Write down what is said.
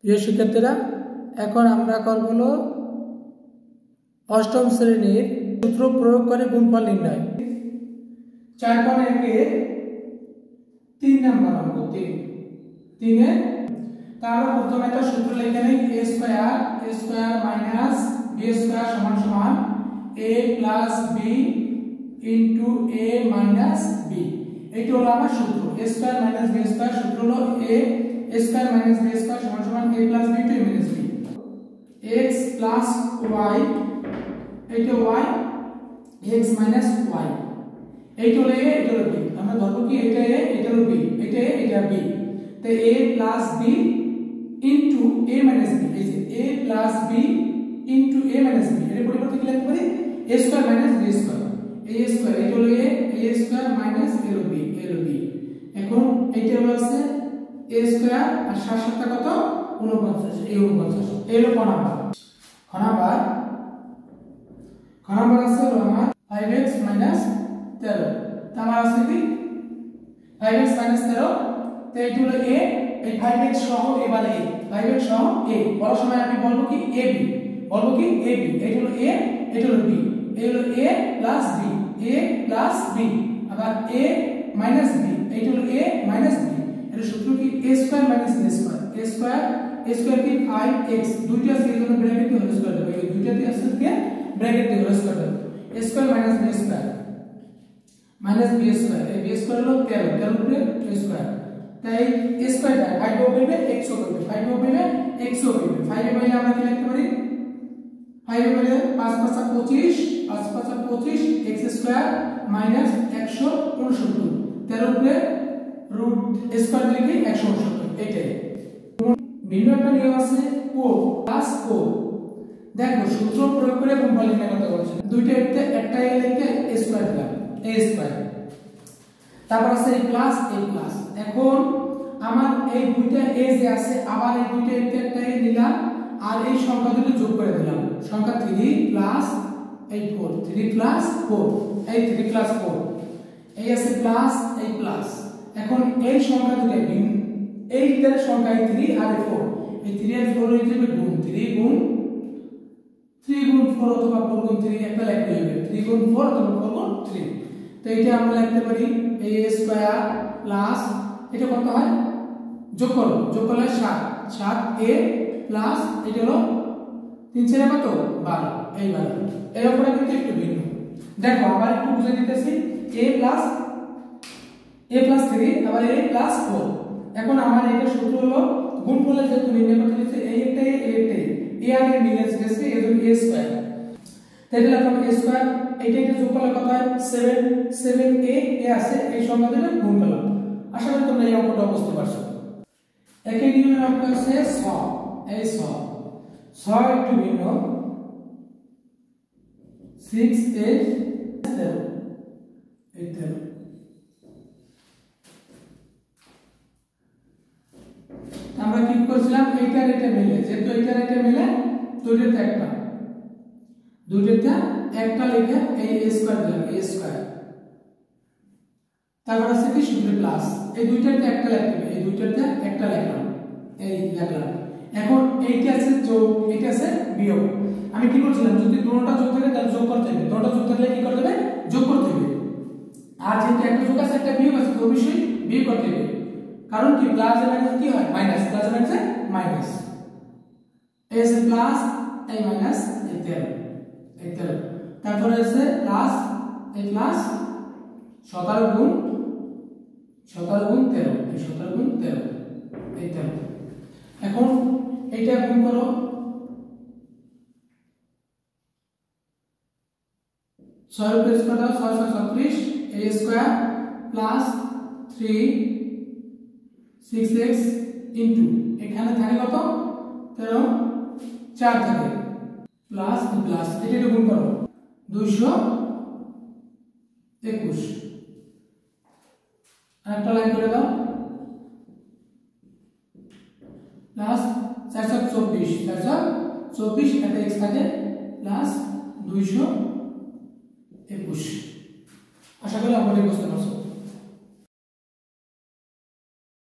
প্রিয় শিক্ষার্থীরা, এখন আমরা করব হলো অষ্টম শ্রেণীর সূত্র প্রয়োগ করে গুণফল নির্ণয়। 4.1 এর 3 নম্বর অঙ্ক 3 এর তাহলে প্রথমে একটা সূত্র লিখে নেই a square minus b square সমান সমান a plus b into a minus b। এইটা হলো আমার সূত্র। a square minus b square সূত্র হলো a square minus b square সমান সমান a plus b to a minus b। x plus y, এইটা y, x মাইনাস y, এইটা হলো a, এটা হলো b। আমরা ধরব কি এটা a, এটা হলো b, এটা a, এটা b। তো a plus b into a minus b, এই যে a plus b into a minus b, এর পরিবর্তে কি লিখতে পারি a square minus b square. a square এটা হলো a স্কয়ার মাইনাস a হলো b, এখন এইটা হলো আছে a স্কয়ার আর 7 7 কত 49, এই 49 এই হলো ক নাম্বার। খ নাম্বার আছে হলো আমার 5x 13, তো আমার আছে কি 5x 13, তো এইটা হলো a, এই 5x সহ এবারে a, 5x সহ a বলার সময় আমি বলবো কি ab, বলবো কি ab, এইটা হলো a, এটা হলো b, এই হলো a plus b, a plus b, আবার a মাইনাস b, এইটা হলো a মাইনাস b। এর সূত্র কি a square minus b square, a square কি 5x, দুইটা আছে এর জন্য ব্র্যাকেট দিয়ে হোল স্কয়ার দেব, এই দুইটা দিয়ে আছে কি ব্র্যাকেট দিয়ে হোল স্কয়ার দেব, a square minus b square minus b square, এই b স্কয়ার হলো 13 উপরে a স্কয়ার, তাই a স্কয়ার 5 ও বলবে x ও বলবে, 5 ও বলবে x ও বলবে। 5 এর বাইরে আমরা কি লিখতে পারি, 5 এর বাইরে 5 5 25, 5 5 25 x স্কয়ার মাইনাস 169, 13 উপরে রুট স্কয়ার লিখে 169, এটাই। ভিন্ন একটা নিয়ম আছে ও প্লাস ও। দেখো সূত্র প্রয়োগ করে গুণফল নির্ণয় করতে বলেছে, দুইটা একটা a লিখে a স্কয়ার দিলাম, a স্কয়ার, তারপর আছে a প্লাস a প্লাস। এখন আমার এই দুইটা a যে আছে, আবার এই দুইটা একটা a নিলাম আর এই সংখ্যা দুটো যোগ করে দিলাম, সংখ্যা 3 প্লাস এই 4, 3 প্লাস 4, এই 3 প্লাস 4, এই আছে প্লাস এই প্লাস। এখন এই সংখ্যা দুটো এইটার সংখ্যা 3 আর 4, এই 3 আর 4 হয়ে যাবে গুণ 3 গুণ 4 অথবা 4 গুণ 3 একটা লিখতে হবে, 3 গুণ 4 অথবা 4 গুণ 3। তো এটা আমরা লিখতে পারি a স্কয়ার প্লাস এটা কত হয় যোগ করলে 7a প্লাস এটা হলো 3 4 কত 12, এই 12। এর উপরে কিন্তু একটু ভিন্ন। দেখো আবার একটু বুঝে দিতেছি, a প্লাস 3 আবার a প্লাস 4। এখন আমার এটা সূত্র হলো গুণফলের যে তুমি নির্ণয় করতে দিতে এই একটা a আর a মিলে গেছে, এজন্য a স্কয়ার, তাই লিখলাম a স্কয়ার, এটা যোগ করলে কত হয় 7a আছে, এই সংখ্যা দুটো গুণ করলাম। আশা করি তোমরা এই অঙ্কটা বুঝতে পারছো। একই নিয়মের অঙ্ক আছে 6, এই 6 একটু ভিন্ন, 6a 13, এই 13। আমরা কি করছিলাম, এইটার এটা মিলে, যেহেতু এইটার এটা মিলে দুইটাতে একটা লিখে এই a স্কয়ার দিলাম, a স্কয়ার, তারপর আছে কি সূত্রে প্লাস, এই দুইটাতে একটা লিখতে হবে, এই দুইটাতে একটা লিখলাম, এই লিখলাম। এখন এইটা আছে যোগ, এইটা আছে বিয়োগ। আমি কি করছিলাম, যদি দুটোটা যোগ থাকে তাহলে যোগ করতে হবে, দুটোটা যোগ থাকলে কি করতে হবে যোগ করতে হবে, আর যেটা একটা যোগ আছে একটা বিয়োগ আছে, তো অবশ্যই বিয়োগ করতে হবে, কারণ কি প্লাস এর মাইনাস কি হয় মাইনাস, প্লাস এর মাইনাস মাইনাস, এই আছে প্লাস এই মাইনাস এই 13, তারপরে আছে প্লাস এই প্লাস 17 গুণ 13, এই 17 গুণ 13, এই 13। এখন এইটা গুণ করো, 6 এর উপরে স্কয়ার দাও, 6 6 36 a square plus 3 6x into এখানে থাকে কত 13 4 থাকে প্লাস প্লাস, এটা গুণ করো 221, আরেকটা লাইন করে দাও প্লাস 424 একটা x থাকে প্লাস 221। আশা করি আপনারা বুঝতে পারছেন।